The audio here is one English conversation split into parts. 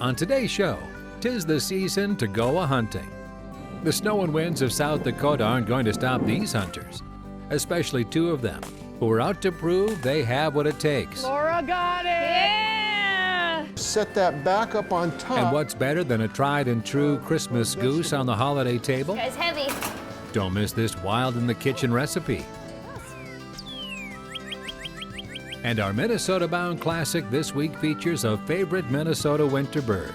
On today's show, 'tis the season to go a-hunting. The snow and winds of South Dakota aren't going to stop these hunters, especially two of them who are out to prove they have what it takes. Laura got it! Yeah! Set that back up on top. And what's better than a tried and true Christmas goose on the holiday table? Guy's heavy. Don't miss this wild in the kitchen recipe. And our Minnesota-bound classic this week features a favorite Minnesota winter bird.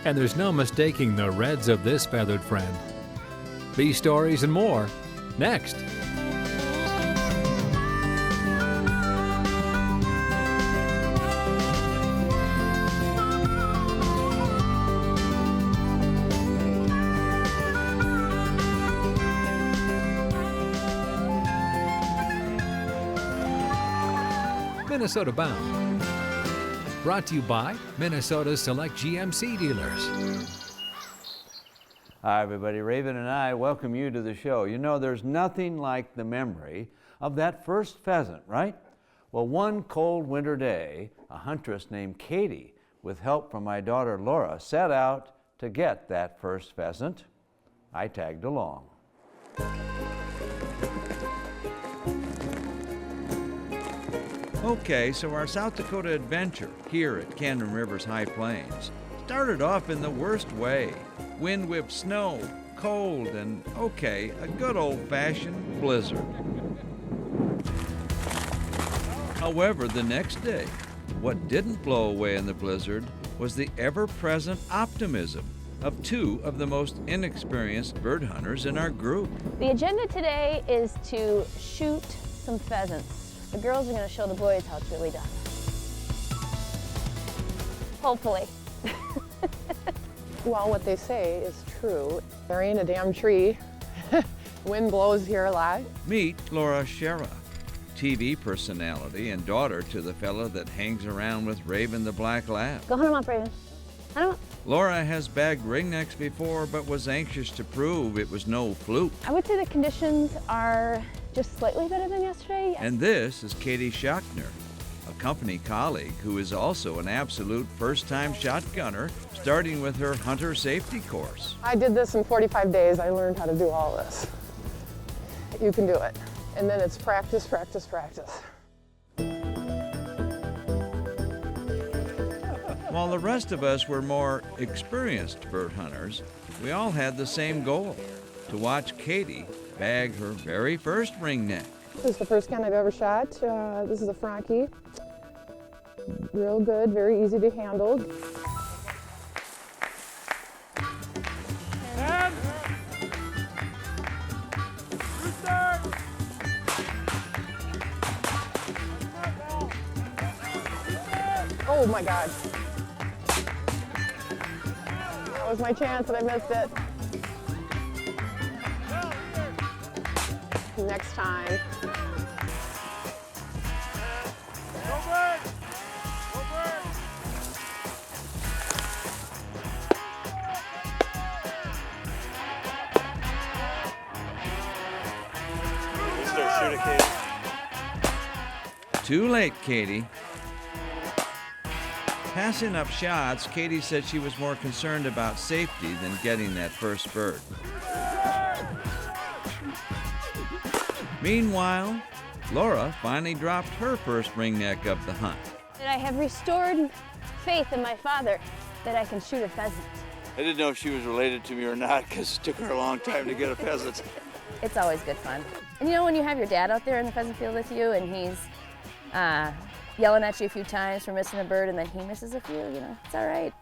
And there's no mistaking the reds of this feathered friend. These stories and more, next. Minnesota Bound. Brought to you by Minnesota's Select GMC dealers. Hi, everybody. Raven and I welcome you to the show. You know, there's nothing like the memory of that first pheasant, right? Well, one cold winter day, a huntress named Katie, with help from my daughter Laura, set out to get that first pheasant. I tagged along. Okay, so our South Dakota adventure here at Cannon River's High Plains started off in the worst way. Wind-whipped snow, cold, and, okay, a good old-fashioned blizzard. However, the next day, what didn't blow away in the blizzard was the ever-present optimism of two of the most inexperienced bird hunters in our group. The agenda today is to shoot some pheasants. The girls are going to show the boys how it's really done. Hopefully. Well, what they say is true. There ain't a damn tree. Wind blows here a lot. Meet Laura Shera, TV personality and daughter to the fella that hangs around with Raven the Black Lab. Go hunt them up, Raven. Hunt 'em up. Laura has bagged ringnecks before, but was anxious to prove it was no fluke. I would say the conditions are just slightly better than yesterday. And this is Katie Schachner, a company colleague who is also an absolute first-time shotgunner, starting with her hunter safety course. I did this in 45 days. I learned how to do all this. You can do it. And then it's practice, practice, practice. While the rest of us were more experienced bird hunters, we all had the same goal, to watch Katie bag her very first ringneck. This is the first gun I've ever shot. This is a Frankie. Real good, very easy to handle. Oh my God. That was my chance and I missed it. Next time. Start shooting, Katie. Too late, Katie. Passing up shots, Katie said she was more concerned about safety than getting that first bird. Meanwhile, Laura finally dropped her first ringneck of the hunt. And I have restored faith in my father that I can shoot a pheasant. I didn't know if she was related to me or not because it took her a long time to get a pheasant. It's always good fun. And you know when you have your dad out there in the pheasant field with you and he's yelling at you a few times for missing a bird and then he misses a few, you know, it's all right.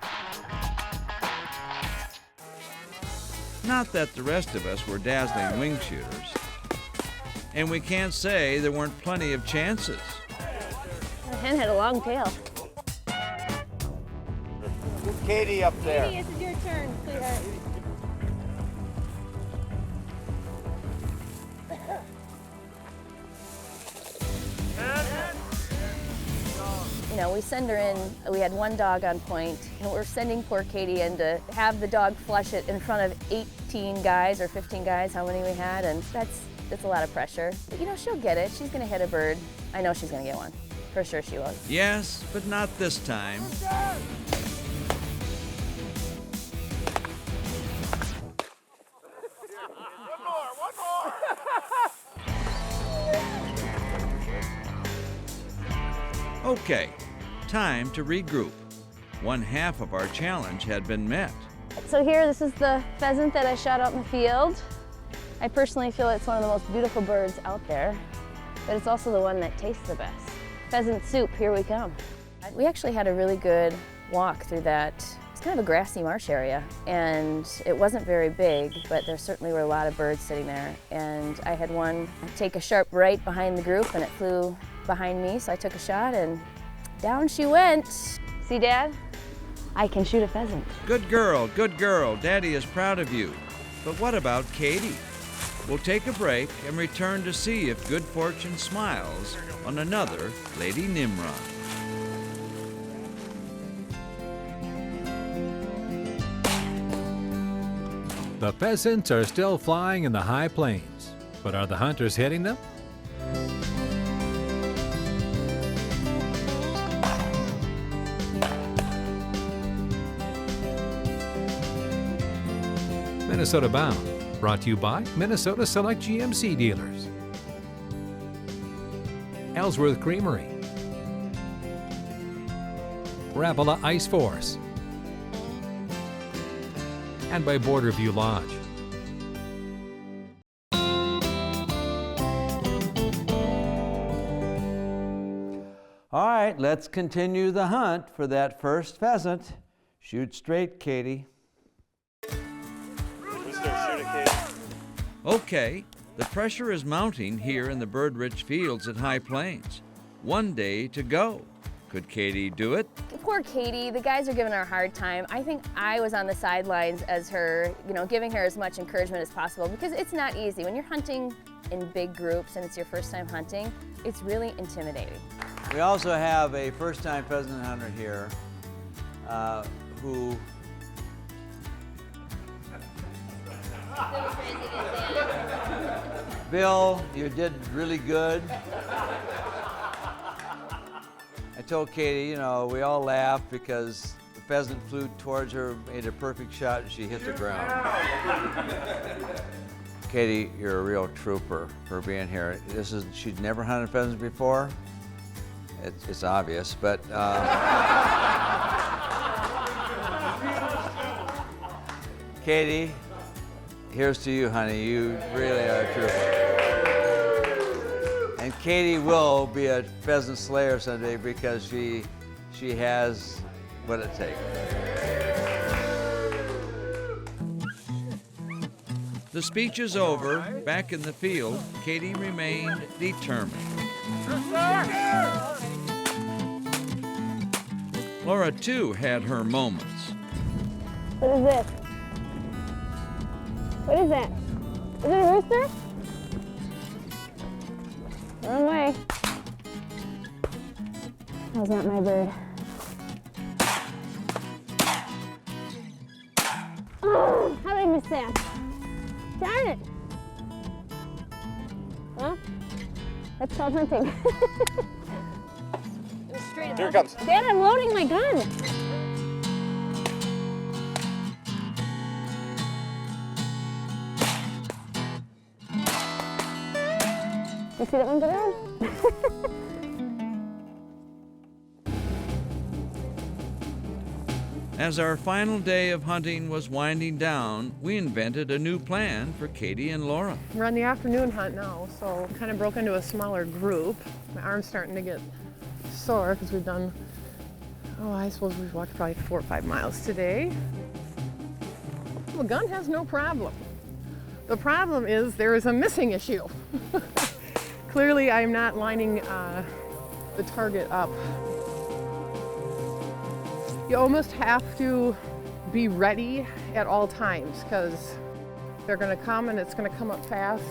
Not that the rest of us were dazzling wing shooters. And we can't say there weren't plenty of chances. The hen had a long tail. Katie up there. Katie, this is your turn, sweetheart. You know, we send her in, we had one dog on point, and we're sending poor Katie in to have the dog flush it in front of 18 guys or 15 guys, how many we had, and that's a lot of pressure. But you know, she'll get it. She's gonna hit a bird. I know she's gonna get one. For sure she will. Yes, but not this time. Okay, time to regroup. One half of our challenge had been met. So here, this is the pheasant that I shot out in the field. I personally feel it's one of the most beautiful birds out there, but it's also the one that tastes the best. Pheasant soup, here we come. We actually had a really good walk through that. It's kind of a grassy marsh area, and it wasn't very big, but there certainly were a lot of birds sitting there. And I had one take a sharp right behind the group, and it flew behind me, so I took a shot, and down she went. See, Dad? I can shoot a pheasant. Good girl, good girl. Daddy is proud of you. But what about Katie? We'll take a break and return to see if good fortune smiles on another Lady Nimrod. The pheasants are still flying in the high plains, but are the hunters hitting them? Minnesota Bound, brought to you by Minnesota Select GMC dealers, Ellsworth Creamery, Rapala Ice Force, and by Borderview Lodge. All right, let's continue the hunt for that first pheasant. Shoot straight, Katie. Okay, the pressure is mounting here in the bird-rich fields at High Plains. One day to go. Could Katie do it? Poor Katie, the guys are giving her a hard time. I think I was on the sidelines as her, giving her as much encouragement as possible, because it's not easy. When you're hunting in big groups and it's your first time hunting, it's really intimidating. We also have a first-time pheasant hunter here who Bill, you did really good. I told Katie, we all laughed because the pheasant flew towards her, made a perfect shot, and she hit the ground. Katie, you're a real trooper for being here. She'd never hunted pheasants before. It's obvious, but Katie, here's to you, honey. You really are a trooper. And Katie will be a pheasant slayer someday because she has what it takes. The speech is over. Back in the field, Katie remained determined. Laura, too, had her moments. What is this? What is that? Is it a rooster? Wrong way. That was not my bird. Oh, how did I miss that? Darn it! Well, that's called hunting. Here it comes. Dad, I'm loading my gun. You see that one go down? As our final day of hunting was winding down, we invented a new plan for Katie and Laura. We're on the afternoon hunt now, so kind of broke into a smaller group. My arm's starting to get sore because we've done, I suppose we've walked probably 4 or 5 miles today. The gun has no problem. The problem is there is a missing issue. Clearly, I'm not lining the target up. You almost have to be ready at all times because they're going to come and it's going to come up fast.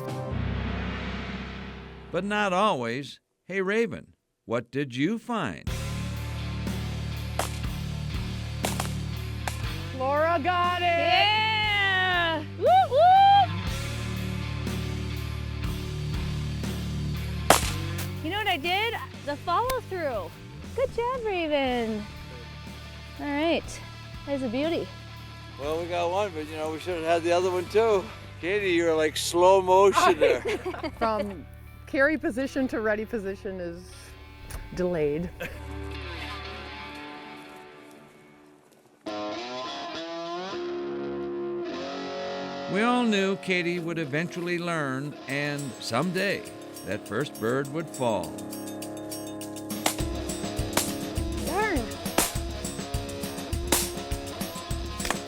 But not always. Hey, Raven, what did you find? Laura got it! Yeah! Woo woo! You know what I did? The follow through. Good job, Raven. All right, there's a beauty. Well, we got one, but we should have had the other one too. Katie, you're like slow motion there. From carry position to ready position is delayed. We all knew Katie would eventually learn, and someday that first bird would fall. Darn.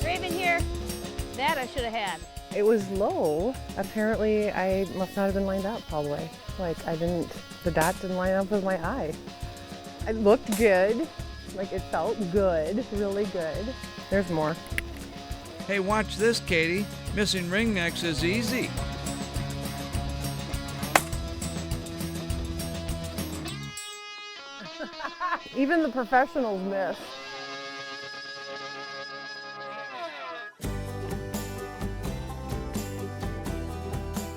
Raven here. That I should have had. It was low. Apparently, I must not have been lined up all the way. Like the dot didn't line up with my eye. It looked good. Like it felt good, really good. There's more. Hey, watch this, Katie. Missing ringnecks is easy. Even the professionals miss.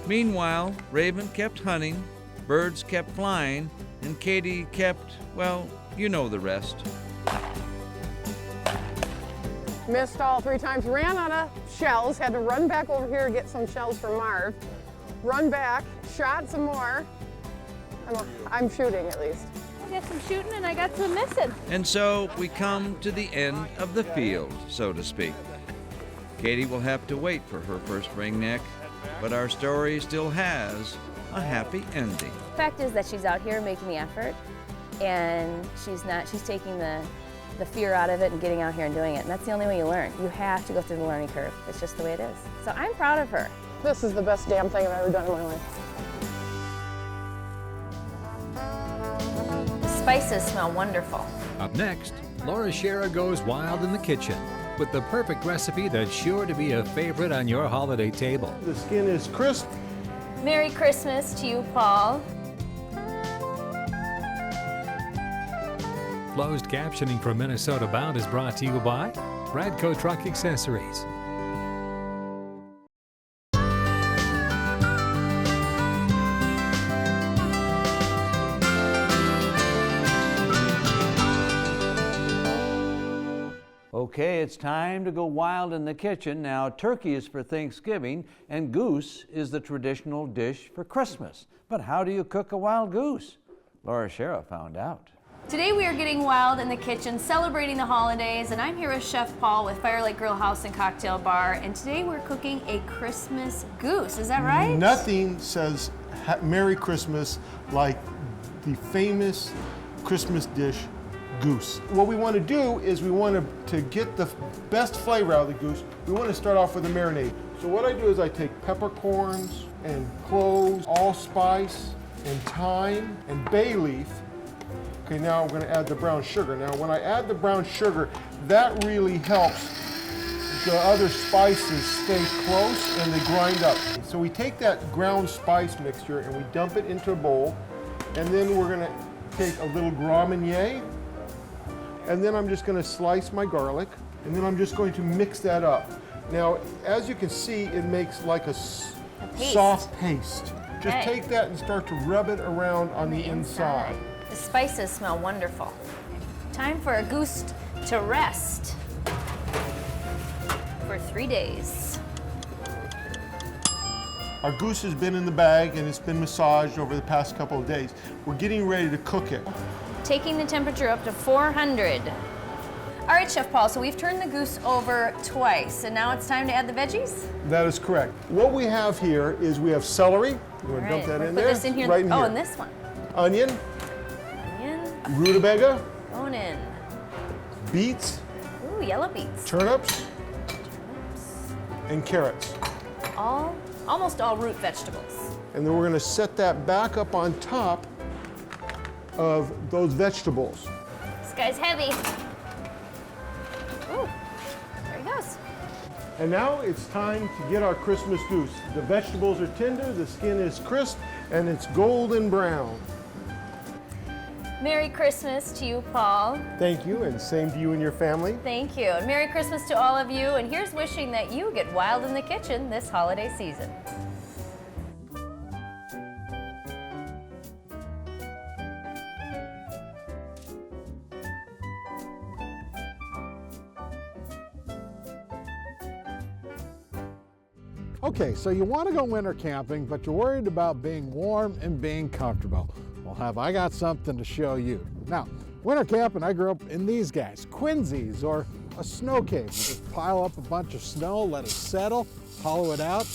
Meanwhile, Raven kept hunting, birds kept flying, and Katie kept, well, you know the rest. Missed all 3 times, ran out of shells, had to run back over here to get some shells from Marv. Run back, shot some more. I'm shooting at least. I got some shooting and I got some missing. And so we come to the end of the field, so to speak. Katie will have to wait for her first ringneck, but our story still has a happy ending. The fact is that she's out here making the effort, and she's taking the fear out of it and getting out here and doing it. And that's the only way you learn. You have to go through the learning curve. It's just the way it is. So I'm proud of her. This is the best damn thing I've ever done in my life. The spices smell wonderful. Up next, Laura Shera goes wild in the kitchen with the perfect recipe that's sure to be a favorite on your holiday table. The skin is crisp. Merry Christmas to you, Paul. Closed captioning from Minnesota Bound is brought to you by Bradco Truck Accessories. Okay, it's time to go wild in the kitchen. Now, turkey is for Thanksgiving, and goose is the traditional dish for Christmas. But how do you cook a wild goose? Laura Shera found out. Today we are getting wild in the kitchen, celebrating the holidays, and I'm here with Chef Paul with Firelight Grill House and Cocktail Bar, and today we're cooking a Christmas goose. Is that right? Nothing says Merry Christmas like the famous Christmas dish, goose. What we want to do is we want to get the best flavor out of the goose. We want to start off with a marinade. So what I do is I take peppercorns and cloves, allspice and thyme and bay leaf. Okay, now I'm going to add the brown sugar. Now when I add the brown sugar, that really helps the other spices stay close and they grind up. So we take that ground spice mixture and we dump it into a bowl, and then we're going to take a little Gras Meunier, and then I'm just going to slice my garlic, and then I'm just going to mix that up. Now, as you can see, it makes like a soft paste. Just Okay. take that and start to rub it around on the inside. The spices smell wonderful. Time for a goose to rest for 3 days. Our goose has been in the bag and it's been massaged over the past couple of days. We're getting ready to cook it. Taking the temperature up to 400. All right, Chef Paul, so we've turned the goose over twice, and now it's time to add the veggies? That is correct. What we have here is we have celery. You want to dump that we'll in put there? this in here. Right in oh, here. and this one. Onion, Onion, rutabaga, going in. beets, Ooh, yellow beets. turnips, and carrots. Almost all root vegetables. And then we're going to set that back up on top of those vegetables. This guy's heavy. Ooh, there he goes. And now it's time to get our Christmas goose. The vegetables are tender, the skin is crisp, and it's golden brown. Merry Christmas to you, Paul. Thank you, and same to you and your family. Thank you. And Merry Christmas to all of you. And here's wishing that you get wild in the kitchen this holiday season. Okay, so you want to go winter camping, but you're worried about being warm and being comfortable. Well, have I got something to show you. Now, winter camping, I grew up in these guys, quinsies or a snow cave. You just pile up a bunch of snow, let it settle, hollow it out,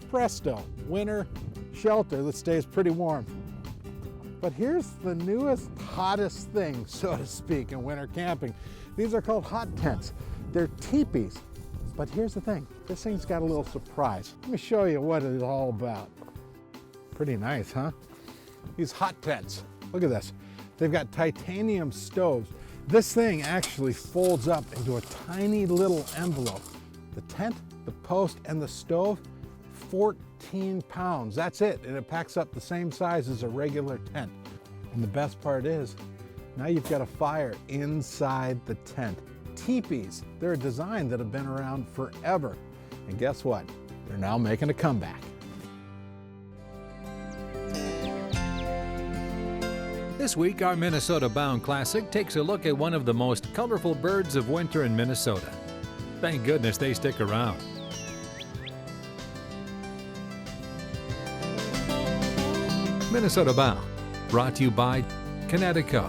presto, winter shelter that stays pretty warm. But here's the newest, hottest thing, so to speak, in winter camping. These are called hot tents. They're teepees. But here's the thing, this thing's got a little surprise. Let me show you what it's all about. Pretty nice, huh? These hot tents, look at this. They've got titanium stoves. This thing actually folds up into a tiny little envelope. The tent, the post, and the stove, 14 pounds. That's it, and it packs up the same size as a regular tent. And the best part is, now you've got a fire inside the tent. Teepees, they're a design that have been around forever. And guess what? They're now making a comeback. This week, our Minnesota Bound Classic takes a look at one of the most colorful birds of winter in Minnesota. Thank goodness they stick around. Minnesota Bound, brought to you by Connecticut,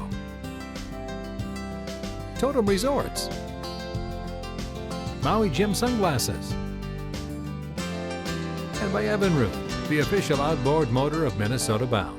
Totem Resorts, Maui Gym Sunglasses, and by Evinrude, the official outboard motor of Minnesota Bound.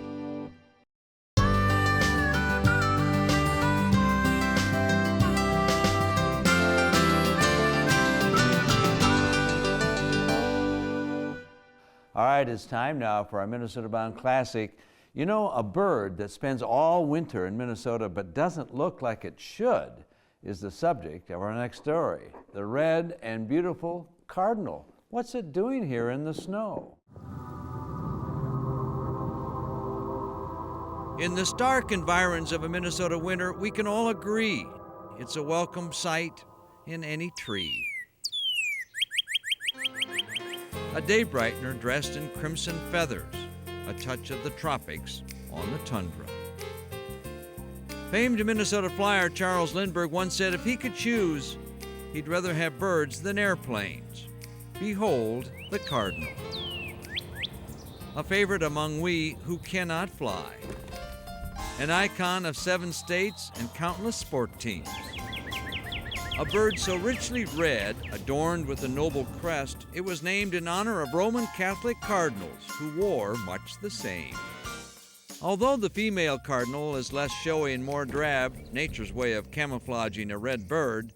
All right, it's time now for our Minnesota Bound Classic. You know, a bird that spends all winter in Minnesota but doesn't look like it should is the subject of our next story. The red and beautiful cardinal. What's it doing here in the snow? In the stark environs of a Minnesota winter, we can all agree it's a welcome sight in any tree. A day brightener dressed in crimson feathers, a touch of the tropics on the tundra. Famed Minnesota flyer Charles Lindbergh once said if he could choose, he'd rather have birds than airplanes. Behold the cardinal. A favorite among we who cannot fly. An icon of 7 states and countless sport teams. A bird so richly red, adorned with a noble crest, it was named in honor of Roman Catholic cardinals who wore much the same. Although the female cardinal is less showy and more drab, nature's way of camouflaging a red bird,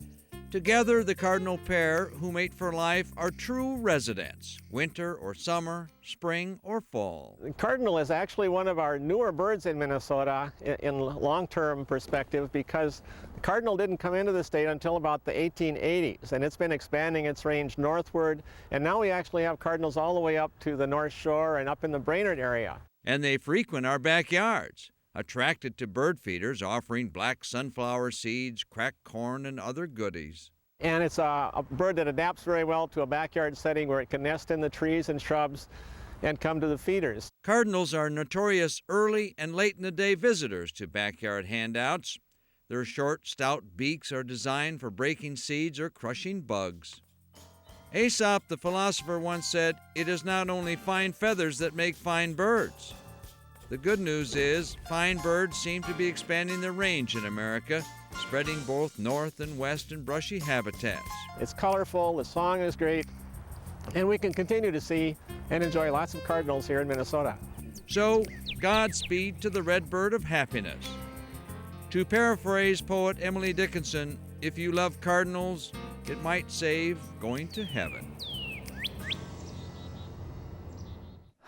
together the cardinal pair who mate for life are true residents, winter or summer, spring or fall. The cardinal is actually one of our newer birds in Minnesota in long-term perspective because the cardinal didn't come into the state until about the 1880s, and it's been expanding its range northward, and now we actually have cardinals all the way up to the North Shore and up in the Brainerd area. And they frequent our backyards, attracted to bird feeders offering black sunflower seeds, cracked corn, and other goodies. And it's a bird that adapts very well to a backyard setting where it can nest in the trees and shrubs and come to the feeders. Cardinals are notorious early and late in the day visitors to backyard handouts. Their short, stout beaks are designed for breaking seeds or crushing bugs. Aesop the philosopher once said, "It is not only fine feathers that make fine birds." The good news is, fine birds seem to be expanding their range in America, spreading both north and west in brushy habitats. It's colorful, the song is great, and we can continue to see and enjoy lots of cardinals here in Minnesota. So, Godspeed to the red bird of happiness. To paraphrase poet Emily Dickinson, if you love cardinals, it might save going to heaven.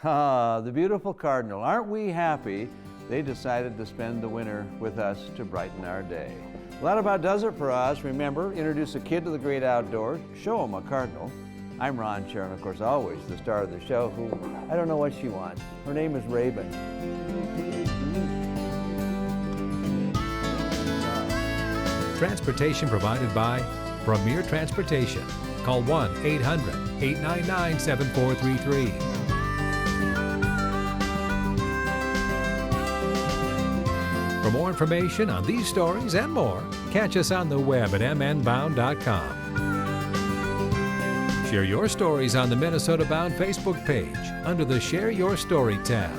Ah, the beautiful cardinal. Aren't we happy they decided to spend the winter with us to brighten our day? Well, that about does it for us. Remember, introduce a kid to the great outdoors, show him a cardinal. I'm Ron Sharon, of course, always the star of the show, who, I don't know what she wants. Her name is Raven. Transportation provided by Premier Transportation. Call 1-800-899-7433. For more information on these stories and more, catch us on the web at mnbound.com. Share your stories on the Minnesota Bound Facebook page under the Share Your Story tab.